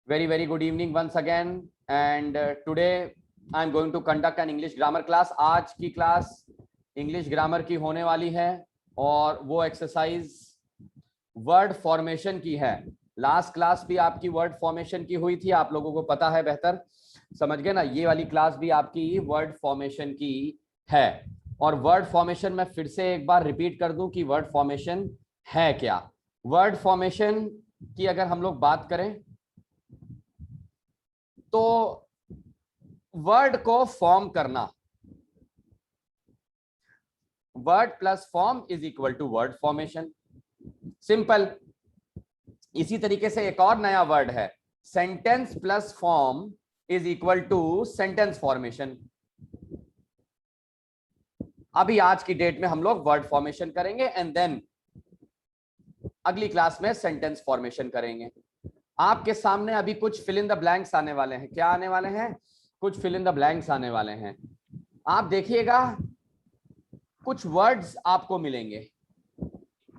Very good evening once again, and today I am going to conduct an English grammar class. आज की class English grammar की होने वाली है और वो एक्सरसाइज वर्ड फॉर्मेशन की है। लास्ट क्लास भी आपकी वर्ड फॉर्मेशन की हुई थी, आप लोगों को पता है, बेहतर समझ गए ना। ये वाली क्लास भी आपकी वर्ड फॉर्मेशन की है। और वर्ड फॉर्मेशन मैं फिर से एक बार रिपीट कर दूं कि वर्ड फॉर्मेशन है क्या। वर्ड फॉर्मेशन की अगर हम लोग बात करें तो वर्ड को फॉर्म करना, word plus form is equal to word formation. Simple. इसी तरीके से एक और नया वर्ड है, sentence plus form is equal to sentence formation. अभी आज की डेट में हम लोग वर्ड फॉर्मेशन करेंगे एंड देन अगली क्लास में सेंटेंस फॉर्मेशन करेंगे। आपके सामने अभी कुछ फिल इन द ब्लैंक्स आने वाले हैं। क्या आने वाले हैं? कुछ फिल इन द ब्लैंक्स आने वाले हैं। आप देखिएगा कुछ वर्ड्स आपको मिलेंगे।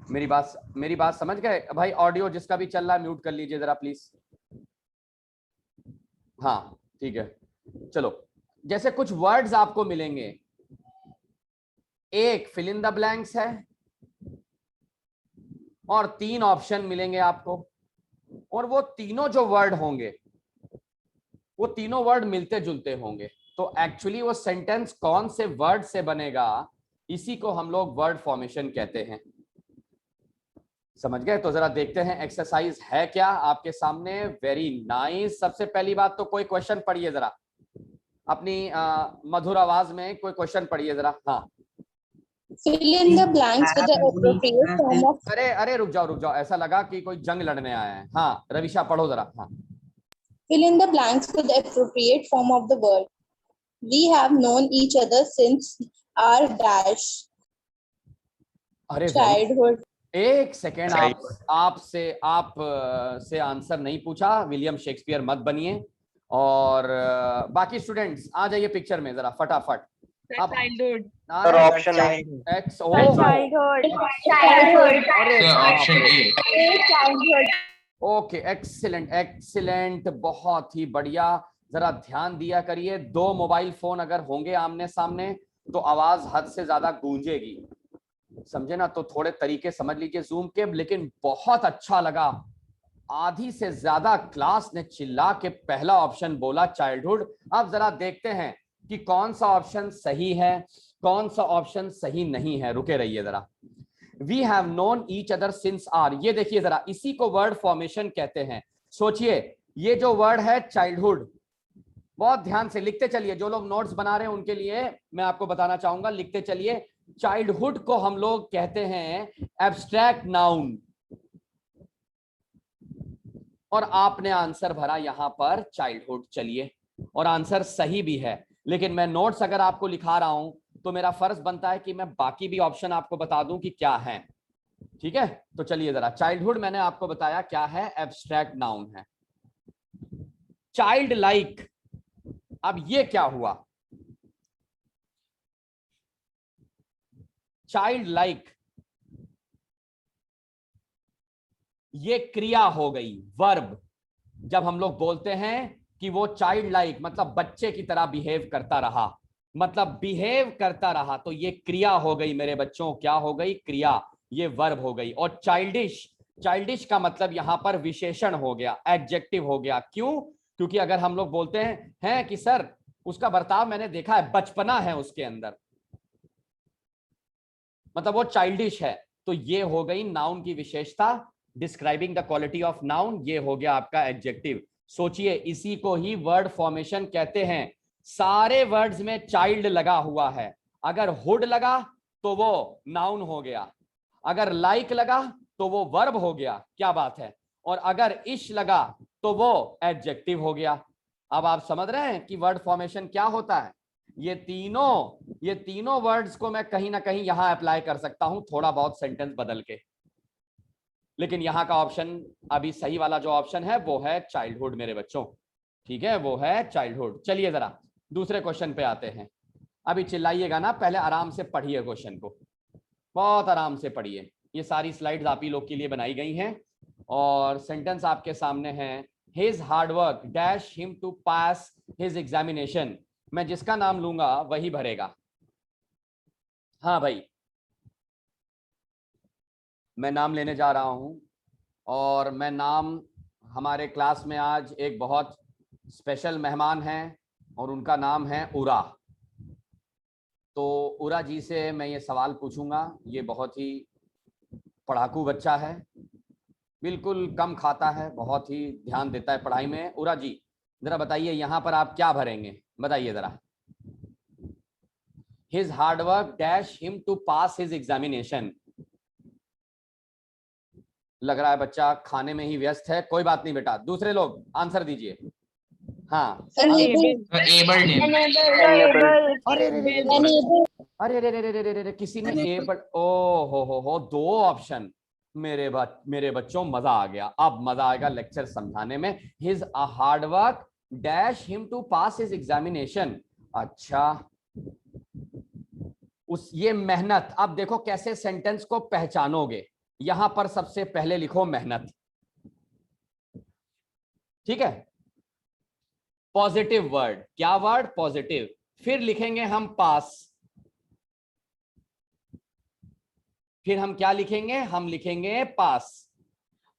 मेरी बात समझ गए भाई? ऑडियो जिसका भी चल रहा है म्यूट कर लीजिए जरा प्लीज। हाँ ठीक है, चलो। जैसे कुछ वर्ड्स आपको मिलेंगे, एक फिल इन द ब्लैंक्स है और 3 ऑप्शन मिलेंगे आपको। और वो तीनों जो वर्ड होंगे वो तीनों वर्ड मिलते जुलते होंगे। तो एक्चुअली वो सेंटेंस कौन से वर्ड से बनेगा, इसी को हम लोग वर्ड फॉर्मेशन कहते हैं। समझ गए? तो जरा देखते हैं एक्सरसाइज है क्या आपके सामने। Very nice. सबसे पहली बात तो कोई क्वेश्चन पढ़िए जरा अपनी मधुर आवाज में, कोई क्वेश्चन पढ़िए जरा। हाँ, Fill in the blanks with the appropriate form of. अरे रुक जाओ, ऐसा लगा कि कोई जंग लड़ने आया है। हाँ रविशा पढ़ो जरा। हाँ, Fill in the blanks with the appropriate form of the word. We have known each other since our dash अरे childhood. एक सेकेंड, आप से आंसर नहीं पूछा, विलियम शेक्सपियर मत बनिए। और बाकी स्टूडेंट्स आ जाइए पिक्चर में जरा फटाफट। अब childhood option x, option A. Okay, excellent, बहुत ही बढ़िया। जरा ध्यान दिया करिए, 2 मोबाइल फोन अगर होंगे आमने सामने तो आवाज हद से ज्यादा गूंजेगी, समझे ना। तो थोड़े तरीके समझ लीजिए जूम के। लेकिन बहुत अच्छा लगा, आधी से ज्यादा क्लास ने चिल्ला के पहला ऑप्शन बोला चाइल्डहुड। अब जरा देखते हैं कि कौन सा ऑप्शन सही है, कौन सा ऑप्शन सही नहीं है। रुके रहिए जरा। We have known each other since are, ये देखिए जरा, इसी को वर्ड फॉर्मेशन कहते हैं। सोचिए, ये जो वर्ड है चाइल्डहुड, बहुत ध्यान से लिखते चलिए। जो लोग नोट्स बना रहे हैं उनके लिए मैं आपको बताना चाहूंगा, लिखते चलिए। चाइल्डहुड को हम लोग कहते हैं एब्स्ट्रैक्ट नाउन। और आपने आंसर भरा यहां पर चाइल्डहुड। चलिए, और आंसर सही भी है। लेकिन मैं नोट्स अगर आपको लिखा रहा हूं तो मेरा फर्ज बनता है कि मैं बाकी भी ऑप्शन आपको बता दूं कि क्या है। ठीक है, तो चलिए जरा। चाइल्डहुड मैंने आपको बताया क्या है, एब्स्ट्रैक्ट नाउन है। चाइल्ड लाइक, अब ये क्या हुआ? चाइल्ड लाइक ये क्रिया हो गई, वर्ब। जब हम लोग बोलते हैं कि वो चाइल्ड लाइक मतलब बच्चे की तरह बिहेव करता रहा, मतलब बिहेव करता रहा, तो ये क्रिया हो गई मेरे बच्चों। क्या हो गई? क्रिया, ये वर्ब हो गई। और चाइल्डिश का मतलब यहां पर विशेषण हो गया, एडजेक्टिव हो गया। क्यों? क्योंकि अगर हम लोग बोलते हैं कि सर उसका बर्ताव मैंने देखा है, बचपना है उसके अंदर, मतलब वो चाइल्डिश है, तो ये हो गई नाउन की विशेषता, describing the quality of noun. ये हो गया आपका एडजेक्टिव। सोचिए, इसी को ही वर्ड फॉर्मेशन कहते हैं। सारे वर्ड्स में चाइल्ड लगा हुआ है। अगर हुड लगा तो वो नाउन हो गया, अगर लाइक लगा तो वो वर्ब हो गया। क्या बात है? और अगर इश लगा तो वो एडजेक्टिव हो गया। अब आप समझ रहे हैं कि वर्ड फॉर्मेशन क्या होता है। ये तीनों वर्ड्स को मैं कहीं ना कहीं यहां अप्लाई कर सकता हूं, थोड़ा बहुत सेंटेंस बदल के। लेकिन यहां का ऑप्शन, अभी सही वाला जो ऑप्शन है वो है चाइल्डहुड मेरे बच्चों। ठीक है, वो है चाइल्डहुड। चलिए जरा दूसरे क्वेश्चन पे आते हैं। अभी चिल्लाइएगा ना, पहले आराम से पढ़िए क्वेश्चन को, बहुत आराम से पढ़िए। ये सारी स्लाइड्स आप ही लोग के लिए बनाई गई हैं और सेंटेंस आपके सामने हैं। his hard work dash him to pass his examination. मैं जिसका नाम लूंगा वही भरेगा। हाँ भाई, मैं नाम लेने जा रहा हूं और मैं नाम, हमारे क्लास में आज एक बहुत स्पेशल मेहमान हैं और उनका नाम है उरा। तो उरा जी से मैं ये सवाल पूछूंगा। ये बहुत ही पढ़ाकू बच्चा है, बिल्कुल कम खाता है, बहुत ही ध्यान देता है पढ़ाई में। उरा जी जरा बताइए यहाँ पर आप क्या भरेंगे, बताइए जरा। His hard work dash him to pass his examination. लग रहा है बच्चा खाने में ही व्यस्त है। कोई बात नहीं बेटा, दूसरे लोग आंसर दीजिए। हाँ, अरे किसी ने ए पर, ओ हो, दो ऑप्शन। मेरे बच्चों मजा आ गया, अब मजा आएगा लेक्चर समझाने में। His hard work dash him to pass his examination. अच्छा, उस ये मेहनत, अब देखो कैसे सेंटेंस को पहचानोगे। यहां पर सबसे पहले लिखो मेहनत, ठीक है। पॉजिटिव वर्ड, क्या वर्ड? पॉजिटिव। फिर लिखेंगे हम पास। फिर हम क्या लिखेंगे? हम लिखेंगे पास।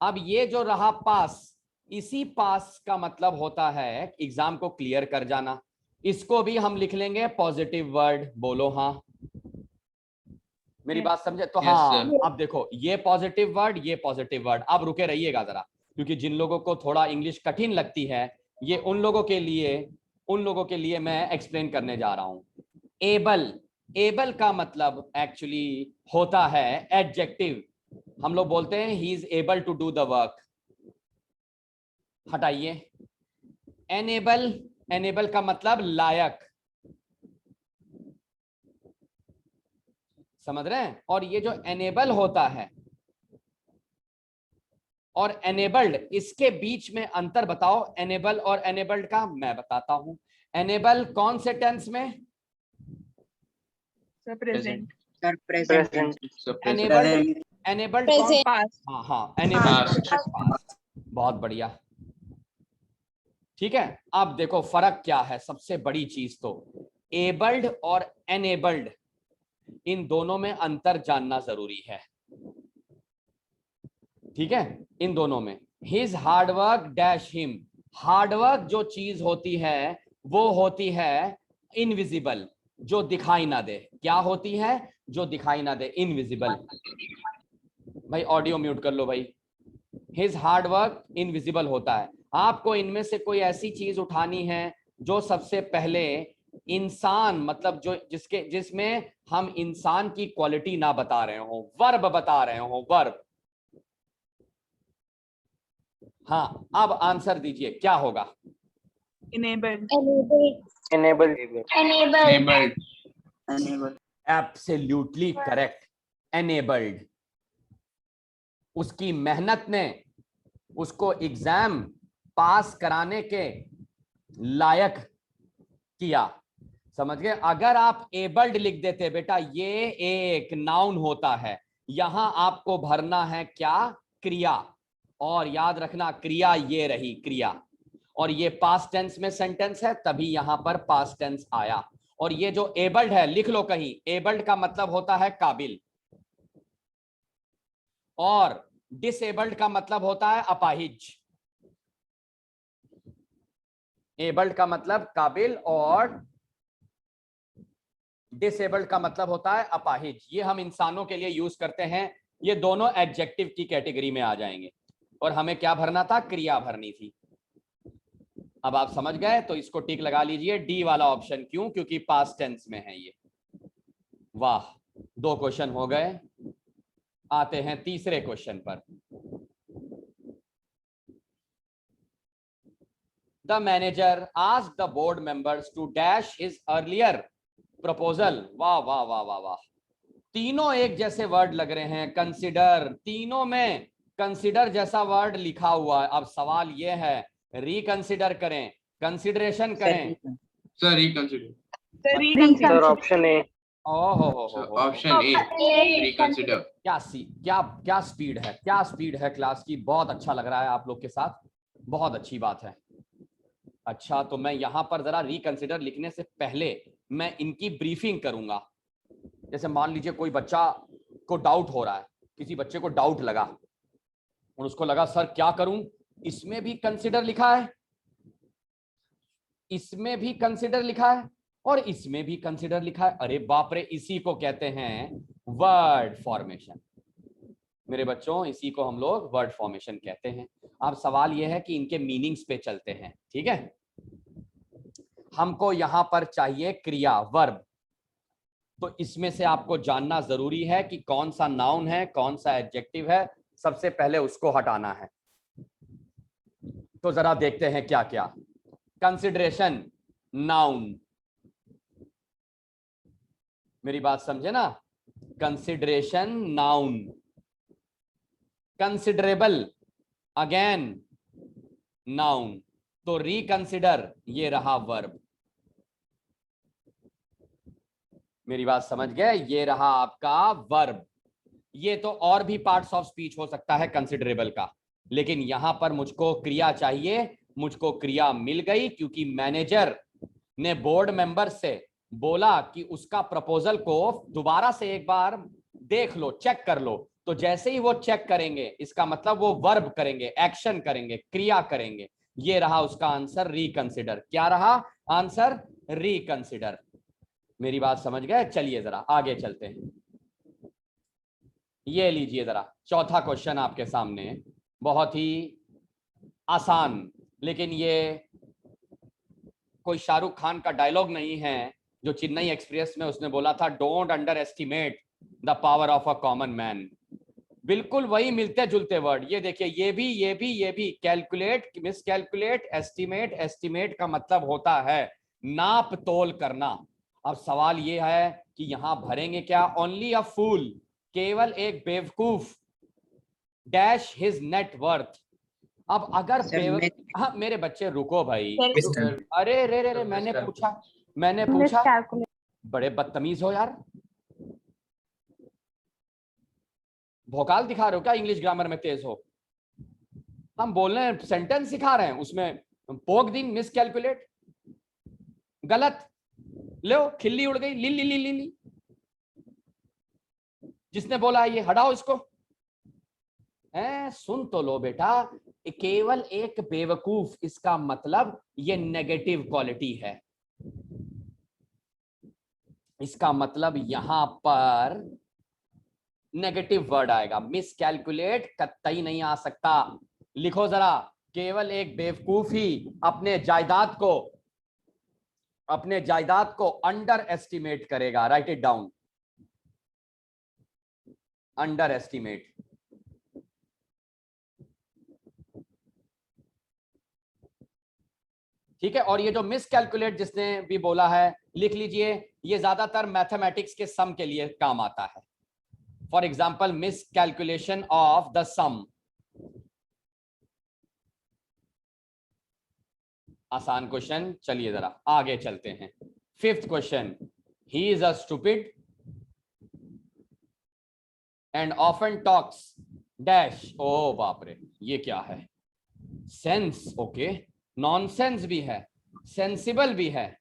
अब ये जो रहा पास, इसी पास का मतलब होता है एग्जाम को क्लियर कर जाना। इसको भी हम लिख लेंगे पॉजिटिव वर्ड। बोलो हाँ, मेरी बात समझे? तो हाँ, अब देखो ये पॉजिटिव वर्ड, ये पॉजिटिव वर्ड। अब रुके रहिएगा जरा, क्योंकि जिन लोगों को थोड़ा इंग्लिश कठिन लगती है, ये उन लोगों के लिए मैं एक्सप्लेन करने जा रहा हूं। एबल, एबल का मतलब एक्चुअली होता है एडजेक्टिव। हम लोग बोलते हैं he is able to do the work. हटाइए। एनेबल, एनेबल का मतलब लायक, समझ रहे हैं? और ये जो एनेबल होता है और एनेबल्ड, इसके बीच में अंतर बताओ। एनेबल और एनेबल्ड का मैं बताता हूं। एनेबल कौन से टेंस में? प्रेजेंट। एनेबल्ड, एनेबल्ड कौन? Present. हाँ हाँ, एनेबल्ड। बहुत बढ़िया, ठीक है। अब देखो फर्क क्या है, सबसे बड़ी चीज तो एबल्ड और एनेबल्ड, इन दोनों में अंतर जानना जरूरी है, ठीक है। इन दोनों में his hard work dash him, hard work जो चीज होती है वो होती है इनविजिबल, जो दिखाई ना दे। क्या होती है? जो दिखाई ना दे, इनविजिबल। भाई ऑडियो म्यूट कर लो भाई। हिज हार्ड वर्क इनविजिबल होता है। आपको इनमें से कोई ऐसी चीज उठानी है जो सबसे पहले इंसान, मतलब जो जिसमें हम इंसान की क्वालिटी ना बता रहे हो, वर्ब बता रहे हो, वर्ब। हाँ, अब आंसर दीजिए क्या होगा? Absolutely correct, enabled. उसकी मेहनत ने उसको एग्जाम पास कराने के लायक किया, समझ गए? अगर आप एबल्ड लिख देते बेटा, ये एक नाउन होता है, यहां आपको भरना है क्या? क्रिया। और याद रखना क्रिया ये रही क्रिया, और ये पास्ट टेंस में सेंटेंस है, तभी यहां पर पास्ट टेंस आया। और ये जो एबल्ड है, लिख लो कहीं, एबल्ड का मतलब होता है काबिल, और डिसेबल्ड का मतलब होता है अपाहिज। एबल्ड का मतलब काबिल और डिसेबल्ड का मतलब होता है अपाहिज। ये हम इंसानों के लिए यूज करते हैं। ये दोनों एडजेक्टिव की कैटेगरी में आ जाएंगे, और हमें क्या भरना था? क्रिया भरनी थी। अब आप समझ गए तो इसको टिक लगा लीजिए, डी वाला ऑप्शन। क्यों? क्योंकि पास्ट टेंस में है ये। वाह, 2 क्वेश्चन हो गए। आते हैं तीसरे क्वेश्चन पर। The manager asked the board members to dash his earlier proposal. वाह वाह वाह वाह वाह, तीनों एक जैसे वर्ड लग रहे हैं। कंसिडर, तीनों में कंसिडर जैसा वर्ड लिखा हुआ है। अब सवाल ये है, रिकंसिडर करें, कंसिडरेशन करें? Sir reconsider. Option A. ओहो ऑप्शन ए, रिकंसिडर। क्या स्पीड है, क्या स्पीड है क्लास की। बहुत अच्छा लग रहा है आप लोग के साथ, बहुत अच्छी बात है। अच्छा, तो मैं यहां पर जरा रिकंसिडर लिखने से पहले मैं इनकी ब्रीफिंग करूंगा। जैसे मान लीजिए कोई बच्चा को डाउट हो रहा है, किसी बच्चे को डाउट लगा और उसको लगा सर क्या करूं, इसमें भी कंसिडर लिखा है, इसमें भी कंसिडर लिखा है और इसमें भी कंसिडर लिखा है। अरे बाप रे, इसी को कहते हैं वर्ड फॉर्मेशन। मेरे बच्चों, इसी को हम लोग वर्ड फॉर्मेशन कहते हैं। अब सवाल यह है कि इनके मीनिंग्स पे चलते हैं। ठीक है, हमको यहां पर चाहिए क्रिया, वर्ब। तो इसमें से आपको जानना जरूरी है कि कौन सा नाउन है, कौन सा एडजेक्टिव है। सबसे पहले उसको हटाना है। तो जरा देखते हैं क्या क्या। कंसिडरेशन नाउन, मेरी बात समझे ना, consideration noun. Considerable again noun. तो रिकंसिडर ये रहा वर्ब। मेरी बात समझ गए, ये रहा आपका वर्ब। ये तो और भी पार्ट्स ऑफ स्पीच हो सकता है कंसिडरेबल का, लेकिन यहां पर मुझको क्रिया चाहिए। मुझको क्रिया मिल गई क्योंकि मैनेजर ने बोर्ड मेंबर से बोला कि उसका प्रपोजल को दोबारा से एक बार देख लो, चेक कर लो। तो जैसे ही वो चेक करेंगे, इसका मतलब वो वर्ब करेंगे, एक्शन करेंगे, क्रिया करेंगे। ये रहा उसका आंसर, रिकंसिडर। क्या रहा आंसर? रिकंसिडर। मेरी बात समझ गए? चलिए जरा आगे चलते हैं। ये लीजिए जरा, चौथा क्वेश्चन आपके सामने, बहुत ही आसान। लेकिन ये कोई शाहरुख खान का डायलॉग नहीं है जो चेन्नई एक्सप्रेस में उसने बोला था, don't under estimate the power of a common man. बिल्कुल वही मिलते जुलते वर्ड। ये देखिए, ये भी calculate, miss calculate, estimate. Estimate का मतलब होता है नाप तोल करना। अब सवाल ये है कि यहां भरेंगे क्या? ओनली अ फूल, केवल एक बेवकूफ, डैश हिज नेट वर्थ। अब अगर हाँ मेरे बच्चे रुको भाई। अरे रे रे रे, मैंने पूछा। बड़े बदतमीज हो यार, भौकाल दिखा रहे हो क्या? इंग्लिश ग्रामर में तेज हो। हम बोल रहे हैं, सेंटेंस सिखा रहे हैं, उसमें पोक दिन मिस कैलकुलेट, गलत। लो, खिल्ली उड़ गई, ली ली ली ली ली। जिसने बोला है ये हटाओ इसको। सुन तो लो बेटा, केवल एक बेवकूफ, इसका मतलब ये नेगेटिव क्वालिटी है। इसका मतलब यहां पर नेगेटिव वर्ड आएगा। मिस कैलकुलेट कतई नहीं आ सकता। लिखो जरा, केवल एक बेवकूफ ही अपने जायदाद को अंडर एस्टिमेट करेगा। Right it down, under estimate. ठीक है, और ये जो मिस कैलकुलेट जिसने भी बोला है, लिख लीजिए, ये ज्यादातर मैथमेटिक्स के सम के लिए काम आता है। For example, miscalculation of the sum. आसान क्वेश्चन। चलिए जरा आगे चलते हैं। Fifth question, he is a stupid and often talks dash. ओ बाप रे, ये क्या है? Sense, okay. नॉनसेंस भी है, सेंसिबल भी है,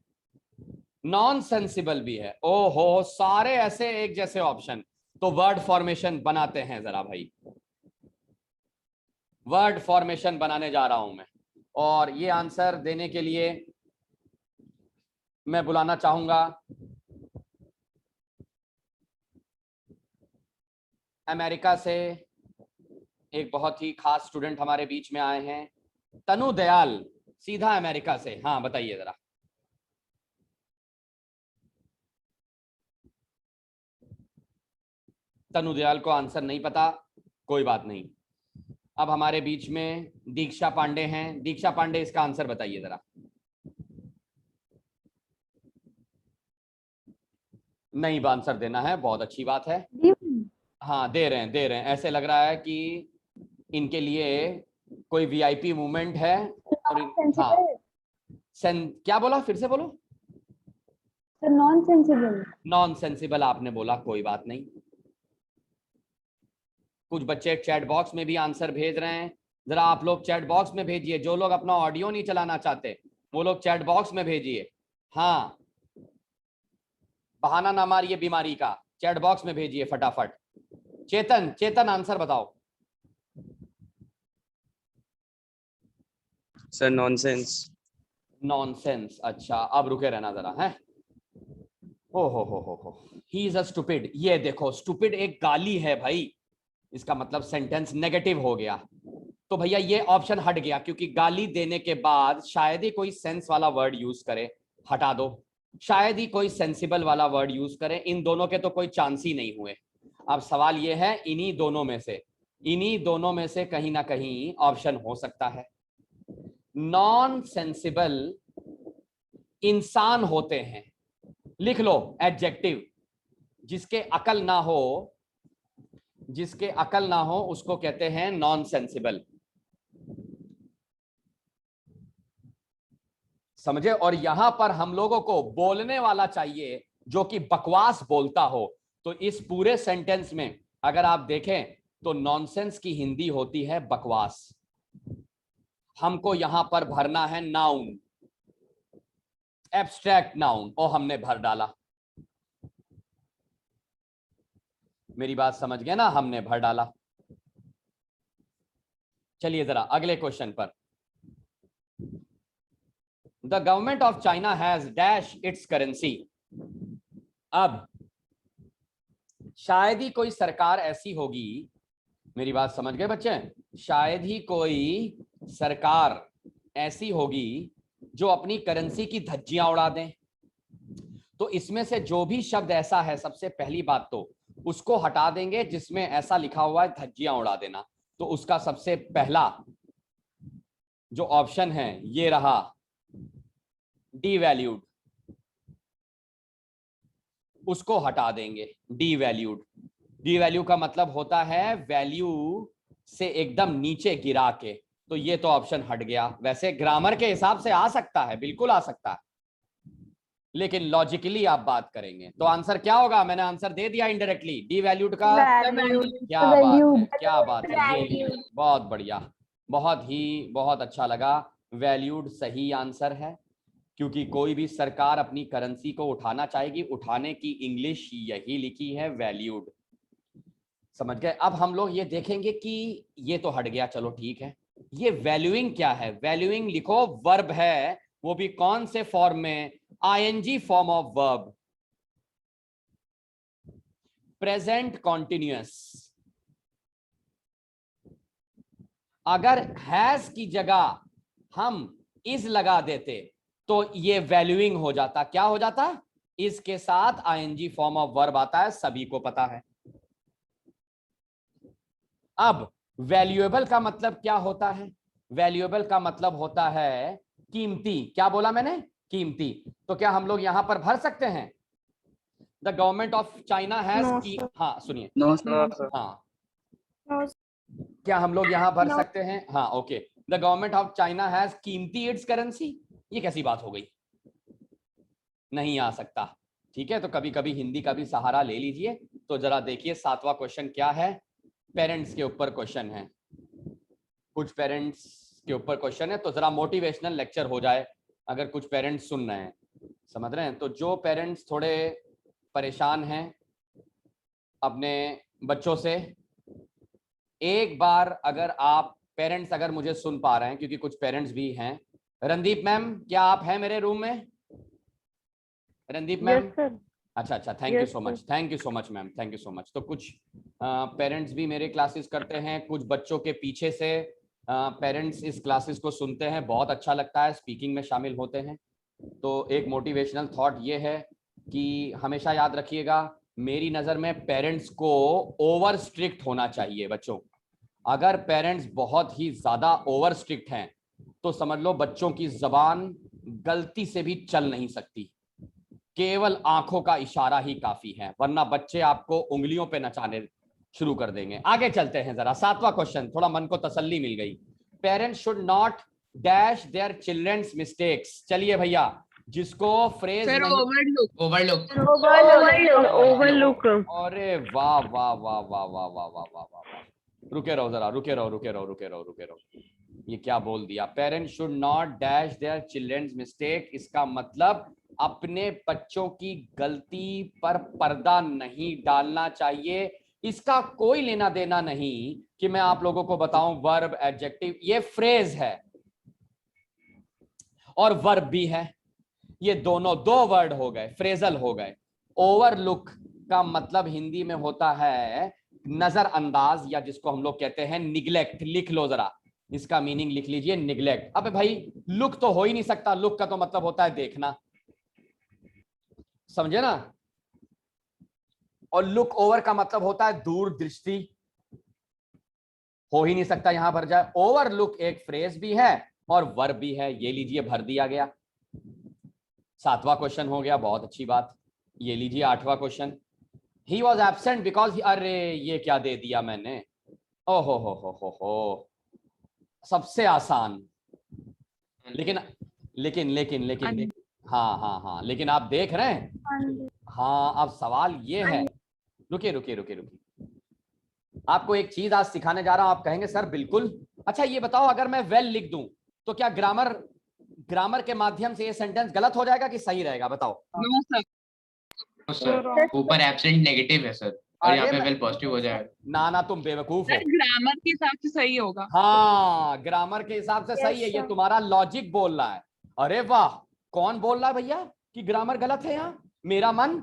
नॉन सेंसिबल भी है। ओहो, सारे ऐसे एक जैसे ऑप्शन। तो वर्ड फॉर्मेशन बनाते हैं जरा भाई। वर्ड फॉर्मेशन बनाने जा रहा हूं मैं, और ये आंसर देने के लिए मैं बुलाना चाहूंगा अमेरिका से एक बहुत ही खास स्टूडेंट हमारे बीच में आए हैं, तनु दयाल, सीधा अमेरिका से। हाँ बताइए जरा। तनु दयाल को आंसर नहीं पता, कोई बात नहीं। अब हमारे बीच में दीक्षा पांडे हैं। दीक्षा पांडे, इसका आंसर बताइए जरा। नहीं आंसर देना है, बहुत अच्छी बात है। हाँ दे रहे हैं। ऐसे लग रहा है कि इनके लिए कोई वीआईपी मूवमेंट है। और हाँ, क्या बोला? फिर से बोलो। Non sensible. नॉन सेंसिबल आपने बोला, कोई बात नहीं। कुछ बच्चे चैट बॉक्स में भी आंसर भेज रहे हैं। जरा आप लोग चैट बॉक्स में भेजिए, जो लोग अपना ऑडियो नहीं चलाना चाहते वो लोग चैट बॉक्स में भेजिए। हाँ, बहाना ना मारिए बीमारी का, चैट बॉक्स में भेजिए फटाफट। चेतन, चेतन आंसर बताओ। Sir nonsense. नॉनसेंस, अच्छा अब रुके रहना जरा है। ओ हो, ही इज अ स्टूपिड। ये देखो स्टूपिड एक गाली है भाई, इसका मतलब सेंटेंस नेगेटिव हो गया। तो भैया ये ऑप्शन हट गया, क्योंकि गाली देने के बाद शायद ही कोई सेंस वाला वर्ड यूज करे, हटा दो। शायद ही कोई सेंसिबल वाला वर्ड यूज करे, इन दोनों के तो कोई चांस ही नहीं हुए। अब सवाल ये है इन्हीं दोनों में से कहीं ना कहीं ऑप्शन हो सकता है। नॉन सेंसिबल इंसान होते हैं, लिख लो एडजेक्टिव। जिसके अकल ना हो उसको कहते हैं नॉन सेंसिबल, समझे। और यहां पर हम लोगों को बोलने वाला चाहिए जो कि बकवास बोलता हो। तो इस पूरे सेंटेंस में अगर आप देखें तो नॉनसेंस की हिंदी होती है बकवास। हमको यहां पर भरना है नाउन, एब्स्ट्रैक्ट नाउन, और हमने भर डाला। मेरी बात समझ गए ना, हमने भर डाला। चलिए जरा अगले क्वेश्चन पर। The government of China has dash it's currency. अब शायद ही कोई सरकार ऐसी होगी, मेरी बात समझ गए बच्चे, शायद ही कोई सरकार ऐसी होगी जो अपनी करेंसी की धज्जियां उड़ा दें। तो इसमें से जो भी शब्द ऐसा है, सबसे पहली बात तो उसको हटा देंगे जिसमें ऐसा लिखा हुआ है धज्जियां उड़ा देना। तो उसका सबसे पहला जो ऑप्शन है ये रहा डीवैल्यूड, उसको हटा देंगे। डीवैल्यूड, डीवैल्यू का मतलब होता है वैल्यू से एकदम नीचे गिरा के। तो ये तो ऑप्शन हट गया। वैसे ग्रामर के हिसाब से आ सकता है, बिल्कुल आ सकता है, लेकिन लॉजिकली आप बात करेंगे तो आंसर क्या होगा? मैंने आंसर दे दिया इनडायरेक्टली, डीवैल्यूड का क्या बात है, क्या बात है, ये बहुत बढ़िया, बहुत अच्छा लगा। वैल्यूड सही आंसर है, क्योंकि कोई भी सरकार अपनी करेंसी को उठाना चाहेगी, उठाने की इंग्लिश यही लिखी है वैल्यूड, समझ गए। अब हम लोग ये देखेंगे कि ये तो हट गया, चलो ठीक है। ये वैल्यूइंग क्या है? वैल्यूइंग लिखो वर्ब है, वो भी कौन से फॉर्म में? ING form of verb, present continuous. अगर हैज की जगह हम इज लगा देते तो ये वैल्यूइंग हो जाता। क्या हो जाता? इसके साथ आईएनजी फॉर्म ऑफ वर्ब आता है, सभी को पता है। अब वैल्यूएबल का मतलब क्या होता है? वैल्यूएबल का मतलब होता है कीमती। क्या बोला मैंने? कीमती। तो क्या हम लोग यहां पर भर सकते हैं the government of China has की? हाँ सुनिए, नो सर। हाँ क्या हम लोग यहां भर सकते हैं? हाँ okay. The government of China has कीमती इट्स करेंसी। ये कैसी बात हो गई? नहीं आ सकता। ठीक है, तो कभी कभी हिंदी का भी सहारा ले लीजिए। तो जरा देखिए 7वां क्वेश्चन क्या है। पेरेंट्स के ऊपर क्वेश्चन है, कुछ पेरेंट्स के ऊपर क्वेश्चन है, तो जरा मोटिवेशनल लेक्चर हो जाए अगर कुछ पेरेंट्स सुन रहे हैं, समझ रहे हैं। तो जो पेरेंट्स थोड़े परेशान हैं अपने बच्चों से, एक बार अगर आप पेरेंट्स अगर मुझे सुन पा रहे हैं, क्योंकि कुछ पेरेंट्स भी हैं। रणदीप मैम, क्या आप हैं मेरे रूम में? रणदीप मैम, अच्छा, thank you so much, thank you so much ma'am, thank you so much. तो कुछ पेरेंट्स भी मेरे क्लासेस करते हैं, कुछ बच्चों के पीछे से पेरेंट्स इस क्लासेस को सुनते हैं, बहुत अच्छा लगता है, स्पीकिंग में शामिल होते हैं। तो एक मोटिवेशनल थॉट ये है कि हमेशा याद रखिएगा, मेरी नज़र में पेरेंट्स को ओवर स्ट्रिक्ट होना चाहिए बच्चों। अगर पेरेंट्स बहुत ही ज़्यादा ओवर स्ट्रिक्ट हैं तो समझ लो बच्चों की ज़बान गलती से भी चल नहीं सकती, केवल आंखों का इशारा ही काफी है, वरना बच्चे आपको उंगलियों पे नचाने शुरू कर देंगे। आगे चलते हैं जरा। 7वां क्वेश्चन, थोड़ा मन को तसल्ली मिल गई। Parents should not dash their childrens mistakes. चलिए भैया, जिसको फ्रेज ओवरलुक। अरे वाह वाह वाह वाह वाह वाह वाह वाह वाह वाह, रुके रहो जरा, रुके रहो। ये क्या बोल दिया, parents should not dash their childrens mistake. इसका मतलब अपने बच्चों की गलती पर पर्दा नहीं डालना चाहिए। इसका कोई लेना देना नहीं कि मैं आप लोगों को बताऊं वर्ब एडजेक्टिव, ये फ्रेज है और वर्ब भी है। ये दोनों दो वर्ड हो गए, फ्रेजल हो गए। ओवरलुक का मतलब हिंदी में होता है नजरअंदाज, या जिसको हम लोग कहते हैं निग्लेक्ट। लिख लो जरा, इसका मीनिंग लिख लीजिए, निग्लेक्ट। अबे भाई लुक तो हो ही नहीं सकता, लुक का तो मतलब होता है देखना, समझे ना। और लुक ओवर का मतलब होता है दूरदृष्टि, हो ही नहीं सकता यहां भर जाए। ओवरलुक एक फ्रेज भी है और वर्ब भी है, ये लीजिए भर दिया गया। 7वां क्वेश्चन हो गया, बहुत अच्छी बात। ये लीजिए 8वां question, he was absent because, अरे ये क्या दे दिया मैंने, ओहो हो, सबसे आसान। लेकिन हाँ, लेकिन आप देख रहे हैं। हाँ, अब सवाल ये है, रुकिए, आपको एक चीज आज सिखाने जा रहा हूं। आप कहेंगे सर बिल्कुल। अच्छा ये बताओ, अगर मैं वेल लिख दूं तो क्या ग्रामर के माध्यम से ये सेंटेंस गलत हो जाएगा कि सही रहेगा, बताओ। नो सर, ऊपर एब्सेंट नेगेटिव है सर, और यहाँ पे वेल पॉजिटिव हो जाएगा। ना तुम बेवकूफ हो। ग्रामर के हिसाब से सही होगा। हाँ, ग्रामर के हिसाब से सही है, ये तुम्हारा लॉजिक बोल रहा है। अरे वाह, कौन बोल रहा है भैया कि ग्रामर गलत है यहाँ? मेरा मन।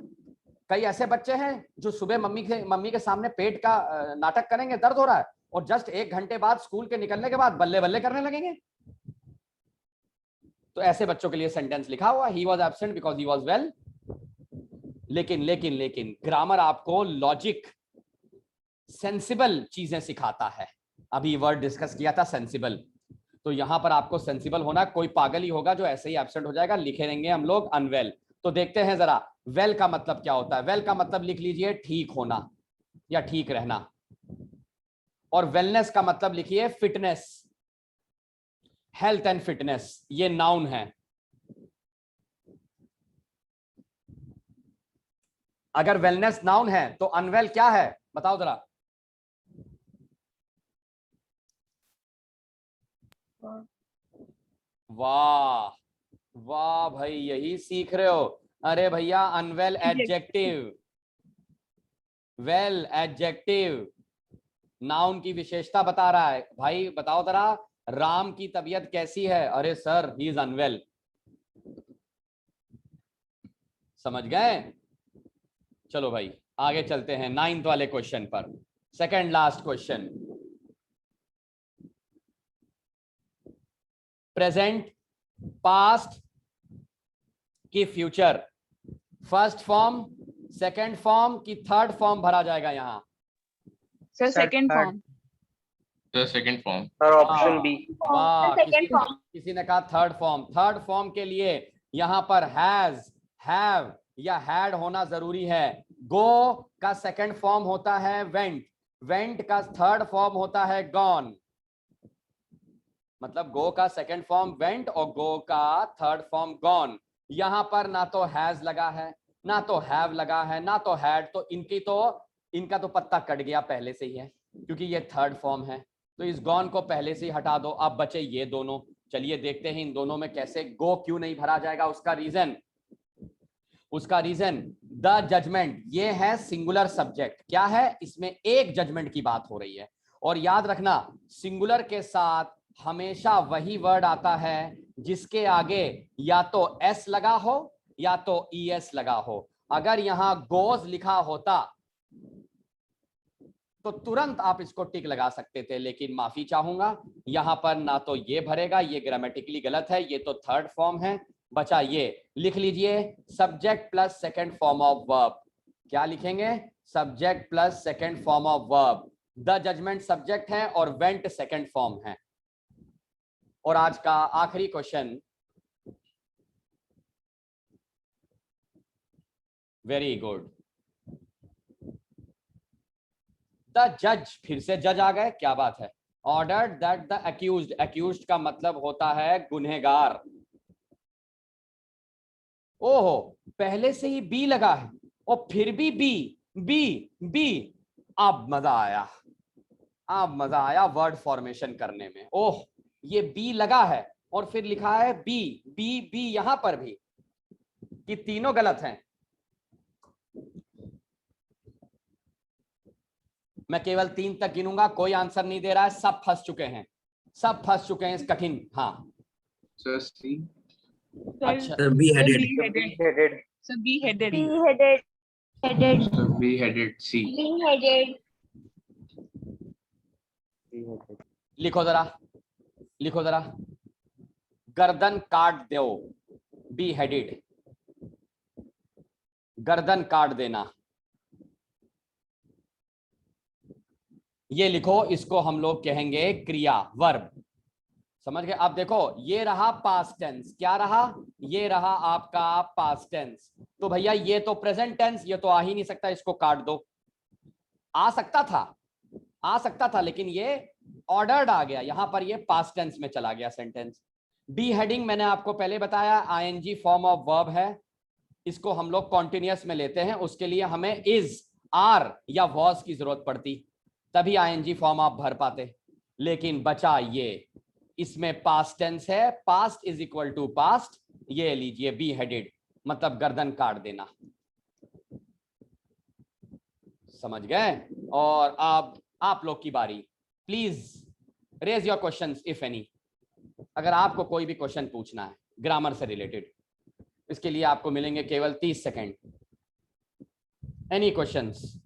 कई ऐसे बच्चे हैं जो सुबह मम्मी के सामने पेट का नाटक करेंगे, दर्द हो रहा है, और जस्ट 1 घंटे बाद स्कूल के निकलने के बाद बल्ले बल्ले करने लगेंगे। तो ऐसे बच्चों के लिए सेंटेंस लिखा हुआ, ही was absent because he was well. लेकिन ग्रामर आपको लॉजिक, सेंसिबल चीजें सिखाता है। अभी वर्ड डिस्कस किया था सेंसिबल, तो यहां पर आपको सेंसिबल होना। कोई पागल ही होगा जो ऐसे ही एब्सेंट हो जाएगा, लिखे रहेंगे हम लोग अनवेल। तो देखते हैं जरा वेल का मतलब क्या होता है। वेल का मतलब लिख लीजिए ठीक होना या ठीक रहना, और वेलनेस का मतलब लिखिए फिटनेस, हेल्थ एंड फिटनेस, ये नाउन है। अगर वेलनेस नाउन है तो अनवेल क्या है, बताओ जरा। वाह वाह भाई, यही सीख रहे हो। अरे भैया unwell adjective, well adjective, noun की विशेषता बता रहा है। भाई बताओ जरा, राम की तबीयत कैसी है? अरे सर ही इज अनवेल। समझ गए? चलो भाई आगे चलते हैं 9th वाले क्वेश्चन पर, second last question. Present, past की future, first form, second form की थर्ड फॉर्म भरा जाएगा यहां? Sir second form. Sir second form. Sir option B. वाह, किसी ने कहा थर्ड फॉर्म। थर्ड फॉर्म के लिए यहां पर हैज, हैव या हैड होना जरूरी है। गो का सेकंड फॉर्म होता है वेंट, वेंट का थर्ड फॉर्म होता है गॉन। मतलब गो का सेकंड फॉर्म वेंट और गो का थर्ड फॉर्म गॉन। यहां पर ना तो हैज लगा है, ना तो हैव लगा है, ना तो हैड, तो इनका तो पत्ता कट गया पहले से ही है, क्योंकि ये थर्ड फॉर्म है। तो इस गॉन को पहले से ही हटा दो, अब बचे ये दोनों। चलिए देखते हैं इन दोनों में कैसे गो क्यों नहीं भरा जाएगा। उसका रीजन द जजमेंट, ये है सिंगुलर सब्जेक्ट। क्या है इसमें? एक जजमेंट की बात हो रही है। और याद रखना, सिंगुलर के साथ हमेशा वही वर्ड आता है जिसके आगे या तो एस लगा हो या तो ईएस लगा हो। अगर यहां गोज लिखा होता तो तुरंत आप इसको टिक लगा सकते थे, लेकिन माफी चाहूंगा, यहां पर ना तो ये भरेगा, ये ग्रामेटिकली गलत है, ये तो थर्ड फॉर्म है। बचा ये, लिख लीजिए subject plus second form of verb. क्या लिखेंगे? Subject plus second form of verb. The judgement subject है और वेंट सेकंड फॉर्म है। और आज का आखिरी क्वेश्चन, वेरी गुड। द जज, फिर से जज आ गए, क्या बात है। Ordered that the accused, accused का मतलब होता है गुनहगार। ओहो, पहले से ही बी लगा है और फिर भी बी बी बी। अब मजा आया। अब मजा आया वर्ड फॉर्मेशन करने में। ओह, ये बी लगा है और फिर लिखा है बी, बी बी यहां पर भी, कि तीनों गलत हैं। मैं केवल 3 तक गिनूंगा, कोई आंसर नहीं दे रहा है, सब फंस चुके हैं, सब फंस चुके हैं इस कठिन। हाँ Sir, C. अच्छा, Sir, B headed. B headed. Sir, B headed. headed. Headed. Sir, B headed C. Headed. लिखो जरा, लिखो जरा, गर्दन काट दो, बी हेडेड, गर्दन काट देना, ये लिखो, इसको हम लोग कहेंगे क्रिया, वर्ब। समझ गए? अब देखो, ये रहा पास्ट टेंस, क्या रहा, ये रहा आपका पास्ट टेंस। तो भैया ये तो प्रेजेंट टेंस, ये तो आ ही नहीं सकता, इसको काट दो। आ सकता था, आ सकता था, लेकिन ये ऑर्डर्ड आ गया, यहां पर ये पास्ट टेंस में चला गया सेंटेंस। बी हेडिंग मैंने आपको पहले बताया आईएनजी फॉर्म ऑफ वर्ब है, इसको हम लोग कॉन्टिन्यूअस में लेते हैं, उसके लिए हमें इज, आर या वॉज की जरूरत पड़ती, तभी आईएनजी फॉर्म आप भर पाते। लेकिन बचा ये, इसमें पास्ट टेंस है, past is equal to past, ये लीजिए बी हेडेड, मतलब गर्दन काट देना। समझ गए? और अब आप लोग की बारी, please raise your questions if any. अगर आपको कोई भी क्वेश्चन पूछना है ग्रामर से रिलेटेड, इसके लिए आपको मिलेंगे केवल 30 second. Any questions?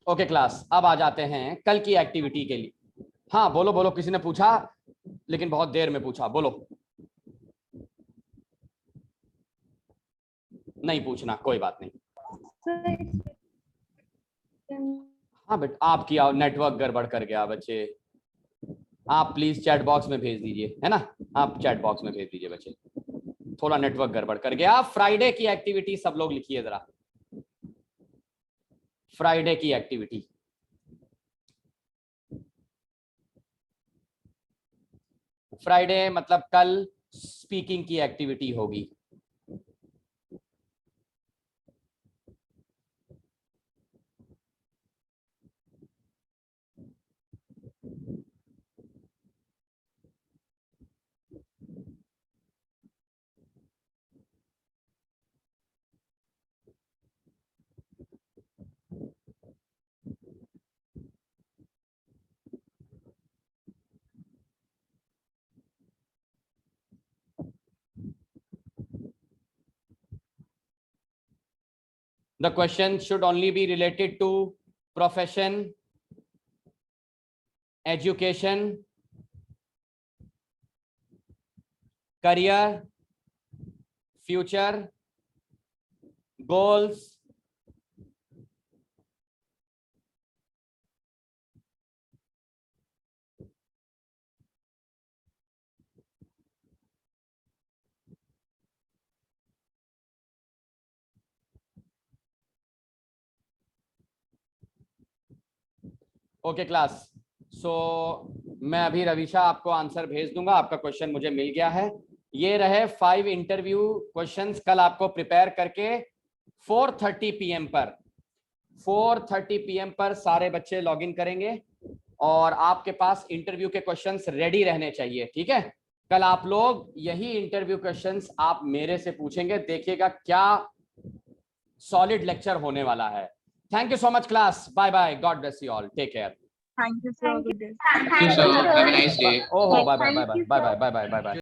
Okay class, अब आ जाते हैं कल की एक्टिविटी के लिए। हाँ बोलो बोलो, किसी ने पूछा, लेकिन बहुत देर में पूछा, बोलो। नहीं पूछना, कोई बात नहीं। हाँ बेटा, आपकी नेटवर्क गड़बड़ कर गया बच्चे, आप प्लीज चैट बॉक्स में भेज दीजिए, है ना, आप चैट बॉक्स में भेज दीजिए बच्चे, थोड़ा नेटवर्क गड़बड़ कर गया। फ्राइडे की एक्टिविटी सब लोग लिखिए जरा, फ्राइडे की एक्टिविटी। फ्राइडे मतलब कल स्पीकिंग की एक्टिविटी होगी। The question should only be related to profession, education, career, future, goals, okay class. So मैं अभी रविशा आपको आंसर भेज दूंगा, आपका क्वेश्चन मुझे मिल गया है। ये रहे 5 इंटरव्यू क्वेश्चंस, कल आपको प्रिपेयर करके 4:30 PM पर, 4:30 PM पर सारे बच्चे लॉगिन करेंगे और आपके पास इंटरव्यू के क्वेश्चंस रेडी रहने चाहिए, ठीक है। कल आप लोग यही इंटरव्यू क्वेश्चंस आप मेरे से पूछेंगे, देखिएगा क्या सॉलिड लेक्चर होने वाला है। Thank you so much class. Bye bye. God bless you all. Take care. Thank you, sir. Good day. Thank you, sir. Have a nice day. Oh, bye bye bye bye bye bye bye bye bye bye.